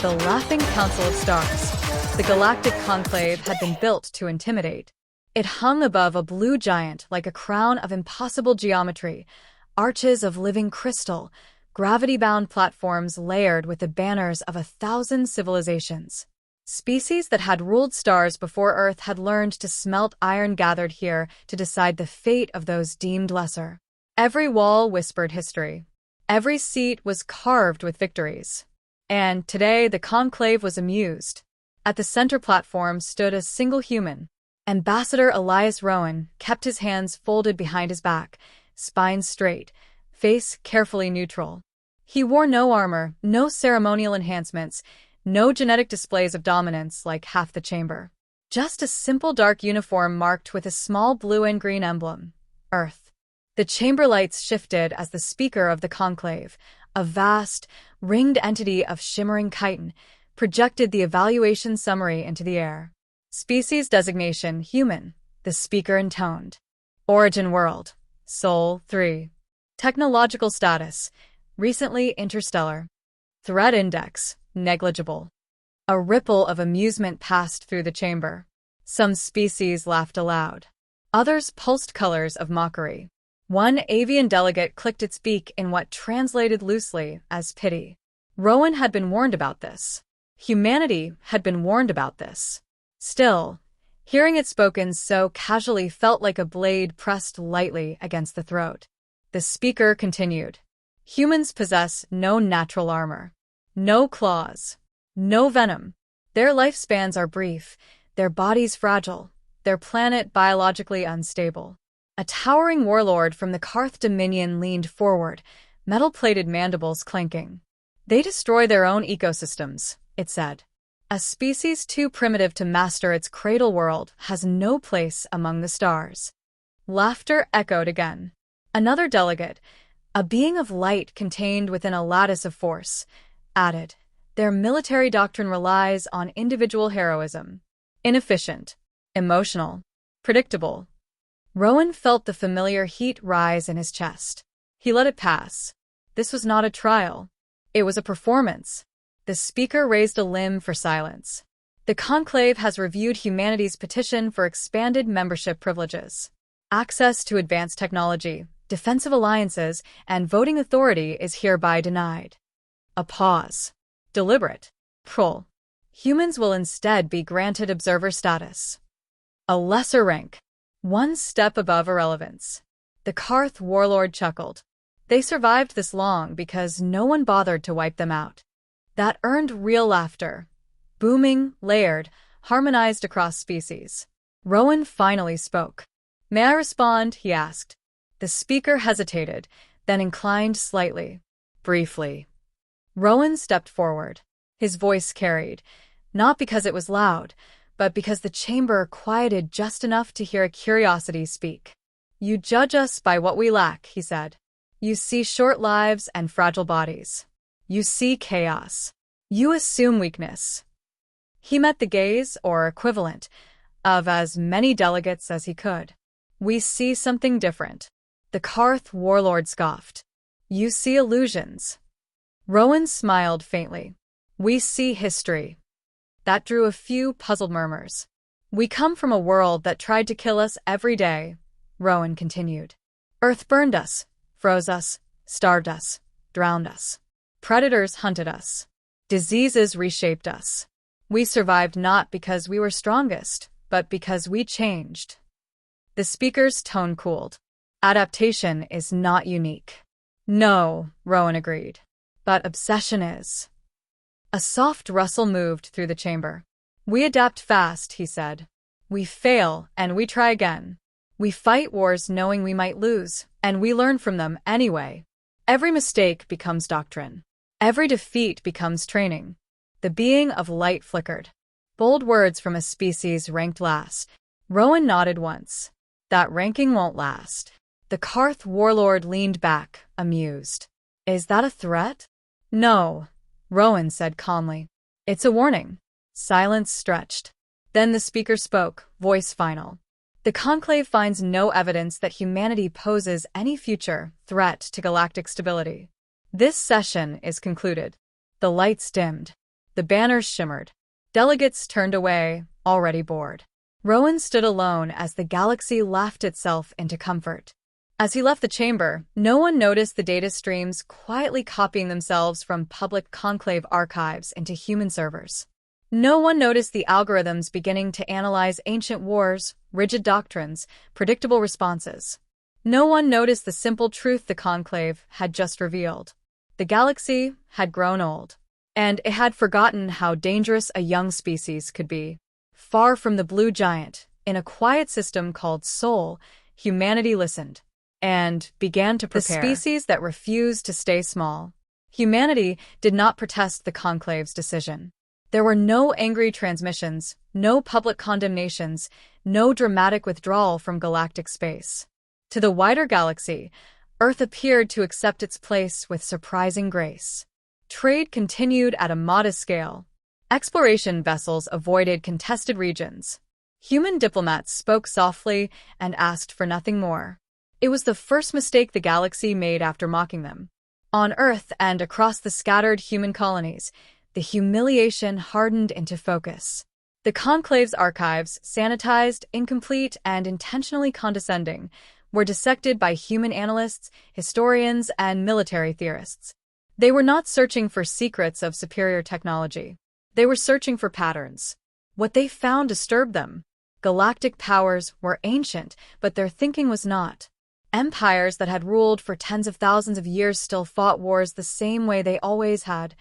the Laughing Council of Stars. The galactic conclave had been built to intimidate. It hung above a blue giant like a crown of impossible geometry, arches of living crystal, gravity-bound platforms layered with the banners of 1,000 civilizations. Species that had ruled stars before Earth had learned to smelt iron gathered here to decide the fate of those deemed lesser. Every wall whispered history. Every seat was carved with victories. And today the conclave was amused. At the center platform stood a single human. Ambassador Elias Rowan kept his hands folded behind his back, spine straight, face carefully neutral. He wore no armor, no ceremonial enhancements, no genetic displays of dominance like half the chamber. Just a simple dark uniform marked with a small blue and green emblem, Earth. The chamber lights shifted as the speaker of the conclave, a vast, ringed entity of shimmering chitin, projected the evaluation summary into the air. Species designation, human, the speaker intoned. Origin world, Sol 3. Technological status, recently interstellar. Threat index, negligible. A ripple of amusement passed through the chamber. Some species laughed aloud. Others pulsed colors of mockery. One avian delegate clicked its beak in what translated loosely as pity. Rowan had been warned about this. Humanity had been warned about this. Still, hearing it spoken so casually felt like a blade pressed lightly against the throat. The speaker continued. Humans possess no natural armor. No claws. No venom. Their lifespans are brief, their bodies fragile, their planet biologically unstable. A towering warlord from the Karth Dominion leaned forward, metal-plated mandibles clanking. They destroy their own ecosystems, it said. A species too primitive to master its cradle world has no place among the stars. Laughter echoed again. Another delegate, a being of light contained within a lattice of force, added, their military doctrine relies on individual heroism. Inefficient, emotional, predictable. Rowan felt the familiar heat rise in his chest. He let it pass. This was not a trial. It was a performance. The speaker raised a limb for silence. The conclave has reviewed humanity's petition for expanded membership privileges. Access to advanced technology, defensive alliances, and voting authority is hereby denied. A pause. Deliberate. Pull. Humans will instead be granted observer status. A lesser rank. One step above irrelevance. The Karth warlord chuckled. They survived this long because no one bothered to wipe them out. That earned real laughter. Booming, layered, harmonized across species. Rowan finally spoke. May I respond? He asked. The speaker hesitated, then inclined slightly. Briefly. Rowan stepped forward. His voice carried, not because it was loud, but because the chamber quieted just enough to hear a curiosity speak. You judge us by what we lack, he said. You see short lives and fragile bodies. You see chaos. You assume weakness. He met the gaze, or equivalent, of as many delegates as he could. We see something different. The Karth warlord scoffed. You see illusions. Rowan smiled faintly. We see history. That drew a few puzzled murmurs. We come from a world that tried to kill us every day, Rowan continued. Earth burned us, froze us, starved us, drowned us. Predators hunted us. Diseases reshaped us. We survived not because we were strongest, but because we changed. The speaker's tone cooled. Adaptation is not unique. No, Rowan agreed. But obsession is. A soft rustle moved through the chamber. We adapt fast, he said. We fail, and we try again. We fight wars knowing we might lose, and we learn from them anyway. Every mistake becomes doctrine. Every defeat becomes training. The being of light flickered. Bold words from a species ranked last. Rowan nodded once. That ranking won't last. The Karth warlord leaned back, amused. Is that a threat? No, Rowan said calmly. It's a warning. Silence stretched. Then the speaker spoke, voice final. The conclave finds no evidence that humanity poses any future threat to galactic stability. This session is concluded. The lights dimmed. The banners shimmered. Delegates turned away, already bored. Rowan stood alone as the galaxy laughed itself into comfort. As he left the chamber, no one noticed the data streams quietly copying themselves from public conclave archives into human servers. No one noticed the algorithms beginning to analyze ancient wars, rigid doctrines, predictable responses. No one noticed the simple truth the conclave had just revealed. The galaxy had grown old, and it had forgotten how dangerous a young species could be. Far from the blue giant, in a quiet system called Sol, humanity listened and began to prepare. The species that refused to stay small. Humanity did not protest the conclave's decision. There were no angry transmissions, no public condemnations, no dramatic withdrawal from galactic space. To the wider galaxy, Earth appeared to accept its place with surprising grace. Trade continued at a modest scale. Exploration vessels avoided contested regions. Human diplomats spoke softly and asked for nothing more. It was the first mistake the galaxy made after mocking them. On Earth and across the scattered human colonies, the humiliation hardened into focus. The conclave's archives, sanitized, incomplete, and intentionally condescending, were dissected by human analysts, historians, and military theorists. They were not searching for secrets of superior technology. They were searching for patterns. What they found disturbed them. Galactic powers were ancient, but their thinking was not. Empires that had ruled for tens of thousands of years still fought wars the same way they always had.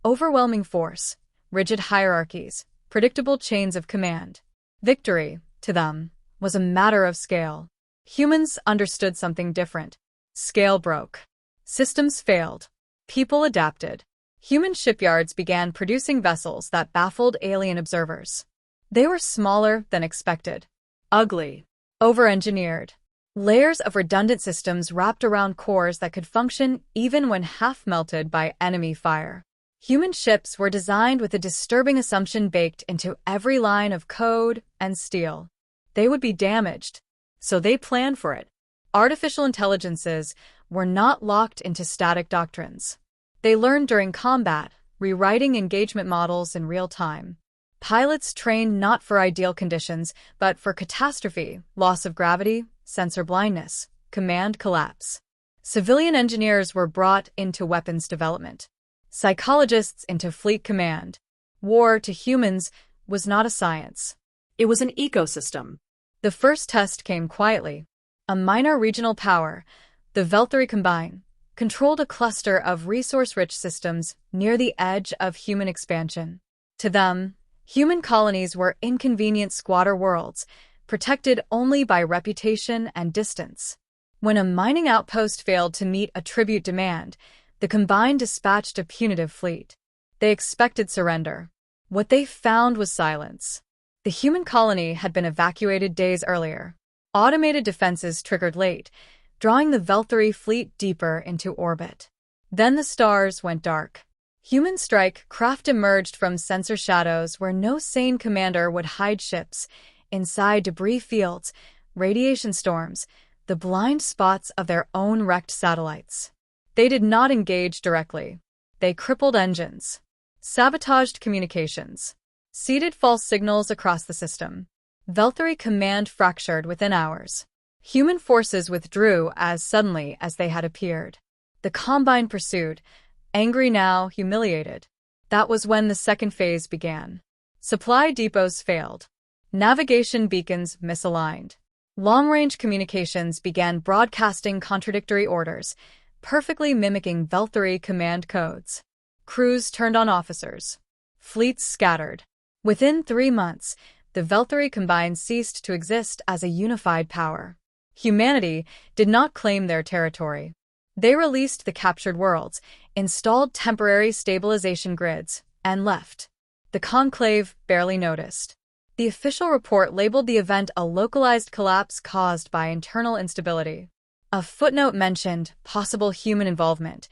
Overwhelming force, rigid hierarchies, predictable chains of command. Victory, to them, was a matter of scale. Humans understood something different. Scale broke. Systems failed. People adapted. Human shipyards began producing vessels that baffled alien observers. They were smaller than expected. Ugly. Over-engineered. Layers of redundant systems wrapped around cores that could function even when half-melted by enemy fire. Human ships were designed with a disturbing assumption baked into every line of code and steel. They would be damaged, so they planned for it. Artificial intelligences were not locked into static doctrines. They learned during combat, rewriting engagement models in real time. Pilots trained not for ideal conditions, but for catastrophe, loss of gravity, sensor blindness, command collapse. Civilian engineers were brought into weapons development. Psychologists into fleet command. War to humans was not a science. It was an ecosystem. The first test came quietly. A minor regional power, the Veltari Combine, controlled a cluster of resource-rich systems near the edge of human expansion. To them, human colonies were inconvenient squatter worlds, protected only by reputation and distance. When a mining outpost failed to meet a tribute demand, the Combine dispatched a punitive fleet. They expected surrender. What they found was silence. The human colony had been evacuated days earlier. Automated defenses triggered late, drawing the Veltari fleet deeper into orbit. Then the stars went dark. Human strike craft emerged from sensor shadows where no sane commander would hide ships, inside debris fields, radiation storms, the blind spots of their own wrecked satellites. They did not engage directly. They crippled engines, sabotaged communications, seeded false signals across the system. Veltari command fractured within hours. Human forces withdrew as suddenly as they had appeared. The Combine pursued, angry now, humiliated. That was when the second phase began. Supply depots failed. Navigation beacons misaligned. Long-range communications began broadcasting contradictory orders, perfectly mimicking Veltari command codes. Crews turned on officers. Fleets scattered. Within 3 months, the Veltari Combine ceased to exist as a unified power. Humanity did not claim their territory. They released the captured worlds, installed temporary stabilization grids, and left. The Conclave barely noticed. The official report labeled the event a localized collapse caused by internal instability. A footnote mentioned possible human involvement,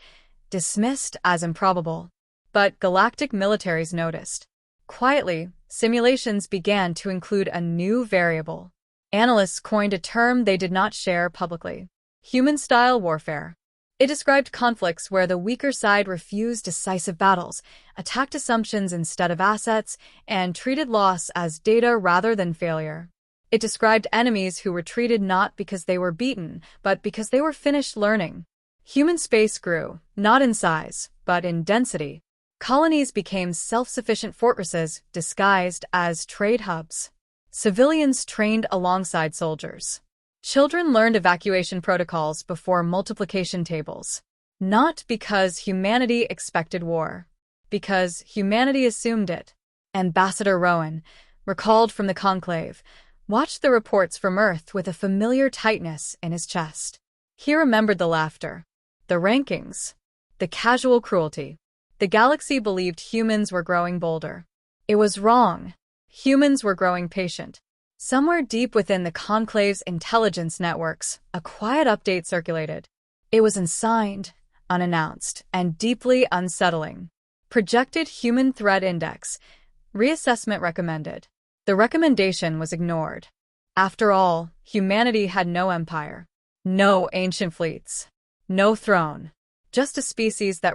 dismissed as improbable. But galactic militaries noticed. Quietly, simulations began to include a new variable. Analysts coined a term they did not share publicly: human-style warfare. It described conflicts where the weaker side refused decisive battles, attacked assumptions instead of assets, and treated loss as data rather than failure. It described enemies who retreated not because they were beaten, but because they were finished learning. Human space grew, not in size, but in density. Colonies became self-sufficient fortresses disguised as trade hubs. Civilians trained alongside soldiers. Children learned evacuation protocols before multiplication tables. Not because humanity expected war, because humanity assumed it. Ambassador Rowan, recalled from the conclave, watched the reports from Earth with a familiar tightness in his chest. He remembered the laughter, the rankings, the casual cruelty. The galaxy believed humans were growing bolder. It was wrong. Humans were growing patient. Somewhere deep within the conclave's intelligence networks, a quiet update circulated. It was unsigned, unannounced, and deeply unsettling. Projected Human Threat Index. Reassessment recommended. The recommendation was ignored. After all, humanity had no empire, no ancient fleets, no throne, just a species that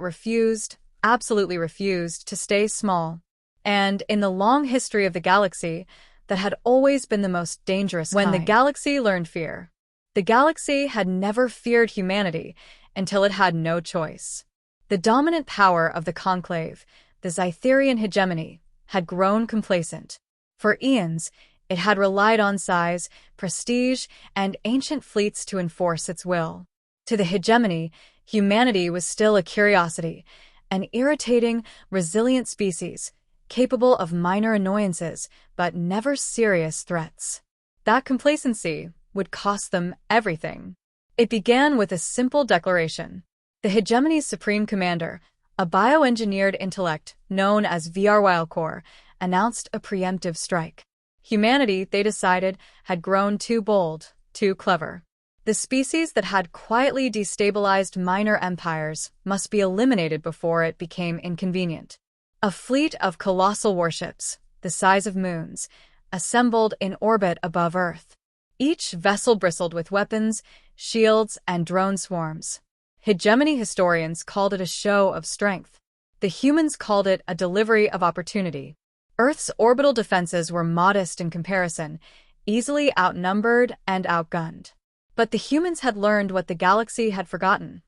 absolutely refused, to stay small. And in the long history of the galaxy, that had always been the most dangerous kind. When the galaxy learned fear, the galaxy had never feared humanity until it had no choice. The dominant power of the conclave, the Zytherian hegemony, had grown complacent. For eons, it had relied on size, prestige, and ancient fleets to enforce its will. To the hegemony, humanity was still a curiosity, an irritating, resilient species, capable of minor annoyances, but never serious threats. That complacency would cost them everything. It began with a simple declaration. The hegemony's supreme commander, a bioengineered intellect known as VRYLCore, announced a preemptive strike. Humanity, they decided, had grown too bold, too clever. The species that had quietly destabilized minor empires must be eliminated before it became inconvenient. A fleet of colossal warships, the size of moons, assembled in orbit above Earth. Each vessel bristled with weapons, shields, and drone swarms. Hegemony historians called it a show of strength. The humans called it a delivery of opportunity. Earth's orbital defenses were modest in comparison, easily outnumbered and outgunned. But the humans had learned what the galaxy had forgotten.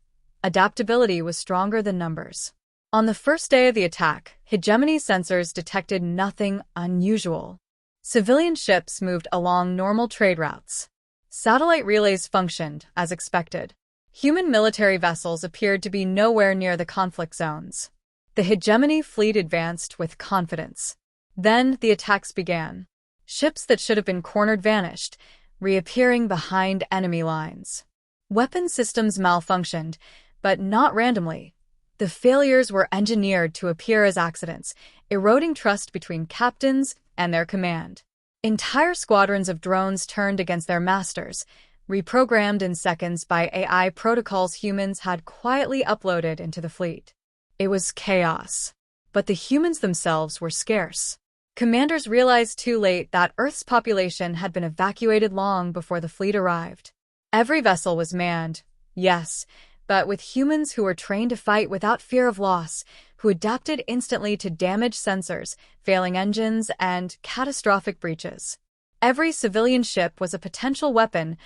Adaptability was stronger than numbers. On the first day of the attack, hegemony sensors detected nothing unusual. Civilian ships moved along normal trade routes. Satellite relays functioned as expected. Human military vessels appeared to be nowhere near the conflict zones. The hegemony fleet advanced with confidence. Then the attacks began. Ships that should have been cornered vanished, reappearing behind enemy lines. Weapon systems malfunctioned, but not randomly. The failures were engineered to appear as accidents, eroding trust between captains and their command. Entire squadrons of drones turned against their masters, reprogrammed in seconds by AI protocols humans had quietly uploaded into the fleet. It was chaos. But the humans themselves were scarce. Commanders realized too late that Earth's population had been evacuated long before the fleet arrived. Every vessel was manned, yes, but with humans who were trained to fight without fear of loss, who adapted instantly to damaged sensors, failing engines, and catastrophic breaches. Every civilian ship was a potential weapon,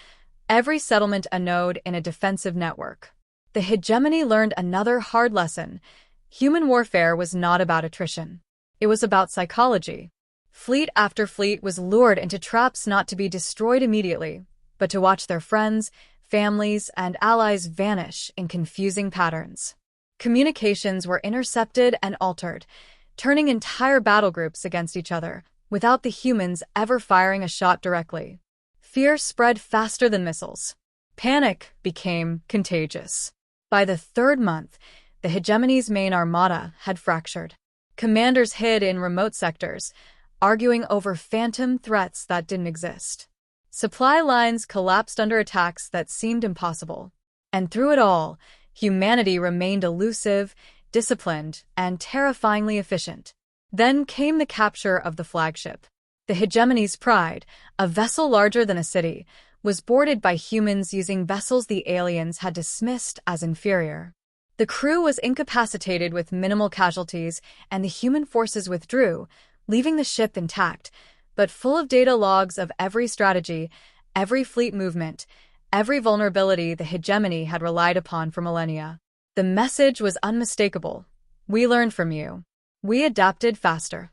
every settlement a node in a defensive network. The hegemony learned another hard lesson. Human warfare was not about attrition. It was about psychology. Fleet after fleet was lured into traps not to be destroyed immediately, but to watch their friends, families, and allies vanish in confusing patterns. Communications were intercepted and altered, turning entire battle groups against each other, without the humans ever firing a shot directly. Fear spread faster than missiles. Panic became contagious. By the third month, the hegemony's main armada had fractured. Commanders hid in remote sectors, arguing over phantom threats that didn't exist. Supply lines collapsed under attacks that seemed impossible. And through it all, humanity remained elusive, disciplined, and terrifyingly efficient. Then came the capture of the flagship. The hegemony's pride, a vessel larger than a city, was boarded by humans using vessels the aliens had dismissed as inferior. The crew was incapacitated with minimal casualties, and the human forces withdrew, leaving the ship intact, but full of data logs of every strategy, every fleet movement, every vulnerability the hegemony had relied upon for millennia. The message was unmistakable. We learned from you. We adapted faster.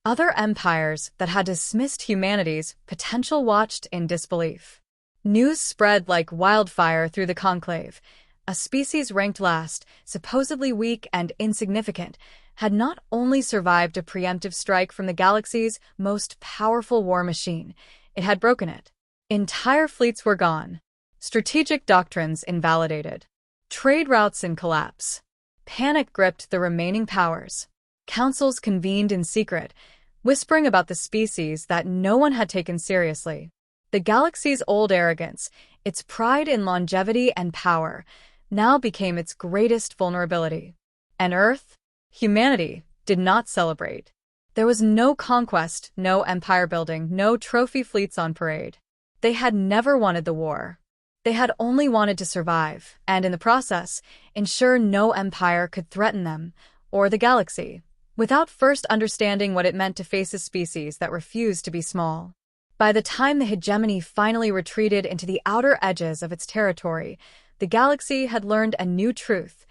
Other empires that had dismissed humanity's potential watched in disbelief. News spread like wildfire through the conclave. A species ranked last, supposedly weak and insignificant, had not only survived a preemptive strike from the galaxy's most powerful war machine, it had broken it. Entire fleets were gone. Strategic doctrines invalidated. Trade routes in collapse. Panic gripped the remaining powers. Councils convened in secret, whispering about the species that no one had taken seriously. The galaxy's old arrogance, its pride in longevity and power, now became its greatest vulnerability. And Earth, humanity, did not celebrate. There was no conquest, no empire building, no trophy fleets on parade. They had never wanted the war. They had only wanted to survive, and in the process, ensure no empire could threaten them, or the galaxy, without first understanding what it meant to face a species that refused to be small. By the time the hegemony finally retreated into the outer edges of its territory, the galaxy had learned a new truth.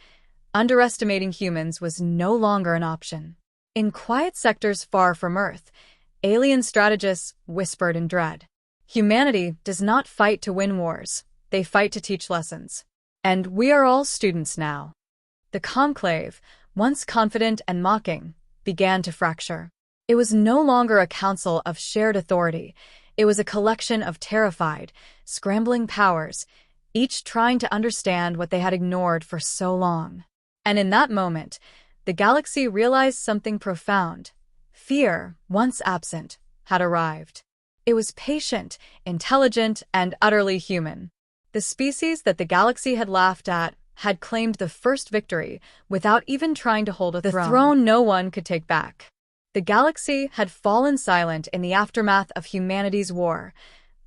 Underestimating humans was no longer an option. In quiet sectors far from Earth, alien strategists whispered in dread. Humanity does not fight to win wars. They fight to teach lessons. And we are all students now. The conclave, once confident and mocking, began to fracture. It was no longer a council of shared authority. It was a collection of terrified, scrambling powers, each trying to understand what they had ignored for so long. And in that moment, the galaxy realized something profound. Fear, once absent, had arrived. It was patient, intelligent, and utterly human. The species that the galaxy had laughed at had claimed the first victory without even trying to hold a throne. The throne no one could take back. The galaxy had fallen silent in the aftermath of humanity's war,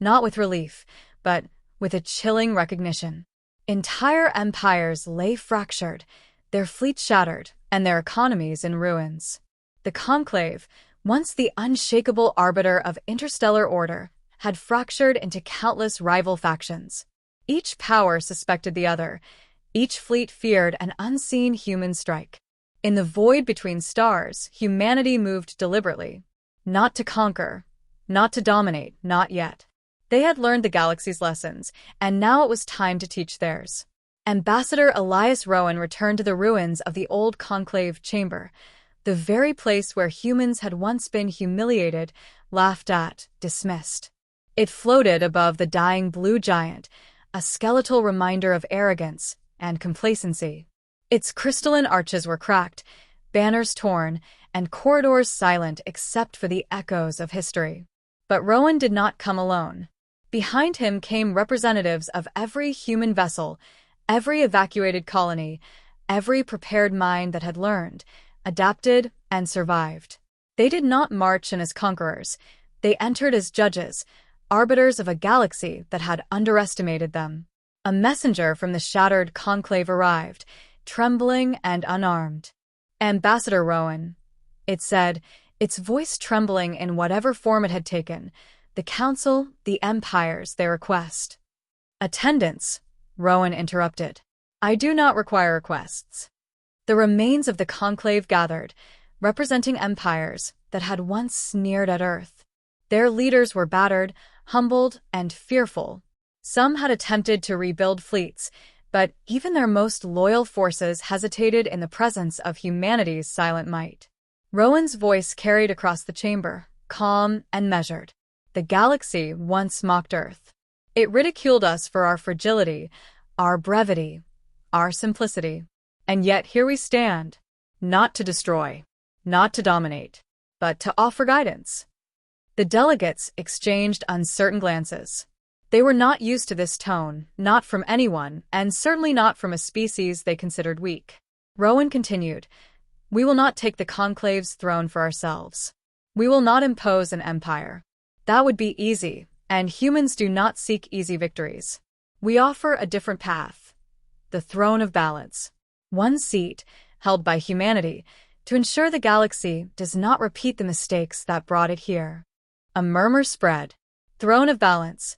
not with relief, but with a chilling recognition. Entire empires lay fractured, their fleets shattered, and their economies in ruins. The conclave, once the unshakable arbiter of interstellar order, had fractured into countless rival factions. Each power suspected the other. Each fleet feared an unseen human strike. In the void between stars, humanity moved deliberately. Not to conquer, not to dominate, not yet. They had learned the galaxy's lessons, and now it was time to teach theirs. Ambassador Elias Rowan returned to the ruins of the old conclave chamber, the very place where humans had once been humiliated, laughed at, dismissed. It floated above the dying blue giant, a skeletal reminder of arrogance and complacency. Its crystalline arches were cracked, banners torn, and corridors silent except for the echoes of history. But Rowan did not come alone. Behind him came representatives of every human vessel, every evacuated colony, every prepared mind that had learned, adapted, and survived. They did not march in as conquerors. They entered as judges, arbiters of a galaxy that had underestimated them. A messenger from the shattered conclave arrived, trembling and unarmed. Ambassador Rowan, it said, its voice trembling in whatever form it had taken. The Council, the Empires, their request. Attendance, Rowan interrupted. I do not require requests. The remains of the conclave gathered, representing empires that had once sneered at Earth. Their leaders were battered, humbled, and fearful. Some had attempted to rebuild fleets, but even their most loyal forces hesitated in the presence of humanity's silent might. Rowan's voice carried across the chamber, calm and measured. The galaxy once mocked Earth. It ridiculed us for our fragility, our brevity, our simplicity. And yet here we stand, not to destroy, not to dominate, but to offer guidance. The delegates exchanged uncertain glances. They were not used to this tone, not from anyone, and certainly not from a species they considered weak. Rowan continued, "We will not take the conclave's throne for ourselves. We will not impose an empire. That would be easy, And humans do not seek easy victories. We offer a different path, the throne of balance. One seat, held by humanity, to ensure the galaxy does not repeat the mistakes that brought it here. A murmur spread. Throne of balance,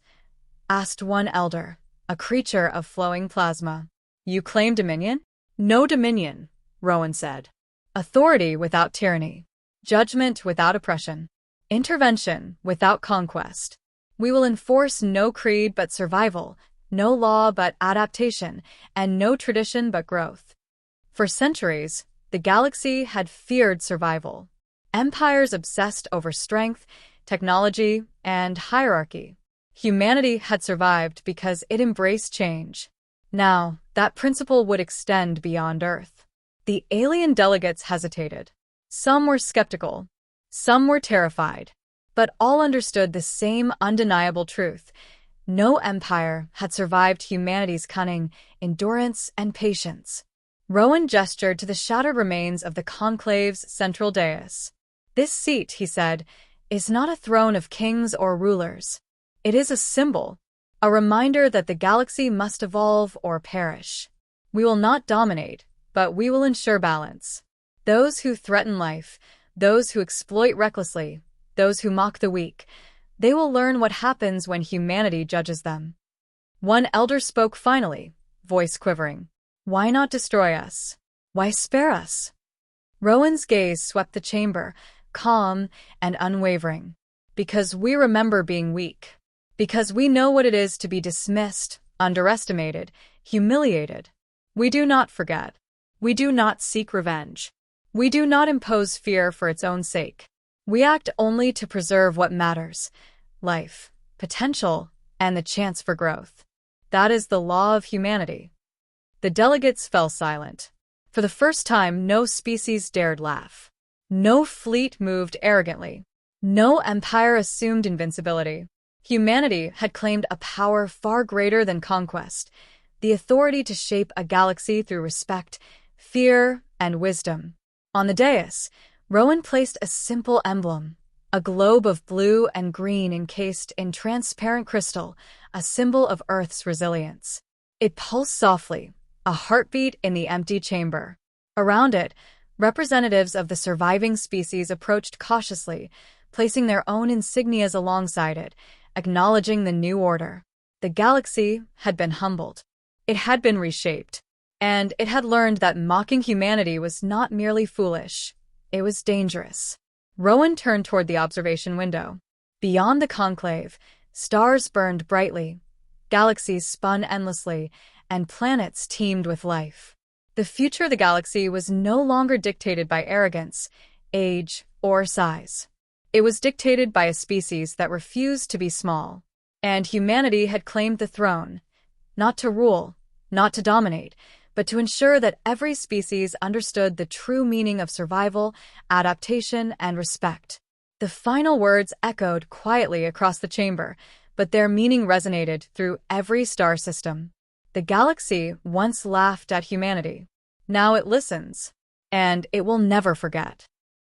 asked one elder, a creature of flowing plasma. You claim dominion? No dominion, Rowan said. Authority without tyranny. Judgment without oppression. Intervention without conquest. We will enforce no creed but survival, no law but adaptation, and no tradition but growth. For centuries, the galaxy had feared survival. Empires obsessed over strength, technology, and hierarchy. Humanity had survived because it embraced change. Now, that principle would extend beyond Earth. The alien delegates hesitated. Some were skeptical. Some were terrified. But all understood the same undeniable truth. No empire had survived humanity's cunning, endurance, and patience. Rowan gestured to the shattered remains of the conclave's central dais. This seat, he said, is not a throne of kings or rulers. It is a symbol, a reminder that the galaxy must evolve or perish. We will not dominate, but we will ensure balance. Those who threaten life, those who exploit recklessly, those who mock the weak, they will learn what happens when humanity judges them. One elder spoke finally, voice quivering. Why not destroy us? Why spare us? Rowan's gaze swept the chamber, calm and unwavering. Because we remember being weak. Because we know what it is to be dismissed, underestimated, humiliated. We do not forget. We do not seek revenge. We do not impose fear for its own sake. We act only to preserve what matters: life, potential, and the chance for growth. That is the law of humanity. The delegates fell silent. For the first time, no species dared laugh. No fleet moved arrogantly. No empire assumed invincibility. Humanity had claimed a power far greater than conquest, the authority to shape a galaxy through respect, fear, and wisdom. On the dais, Rowan placed a simple emblem, a globe of blue and green encased in transparent crystal, a symbol of Earth's resilience. It pulsed softly, a heartbeat in the empty chamber. Around it, representatives of the surviving species approached cautiously, placing their own insignias alongside it, acknowledging the new order. The galaxy had been humbled. It had been reshaped. And it had learned that mocking humanity was not merely foolish. It was dangerous. Rowan turned toward the observation window. Beyond the conclave, stars burned brightly, galaxies spun endlessly, and planets teemed with life. The future of the galaxy was no longer dictated by arrogance, age, or size. It was dictated by a species that refused to be small. And humanity had claimed the throne, not to rule, not to dominate, but to ensure that every species understood the true meaning of survival, adaptation, and respect. The final words echoed quietly across the chamber, but their meaning resonated through every star system. The galaxy once laughed at humanity. Now it listens, and it will never forget.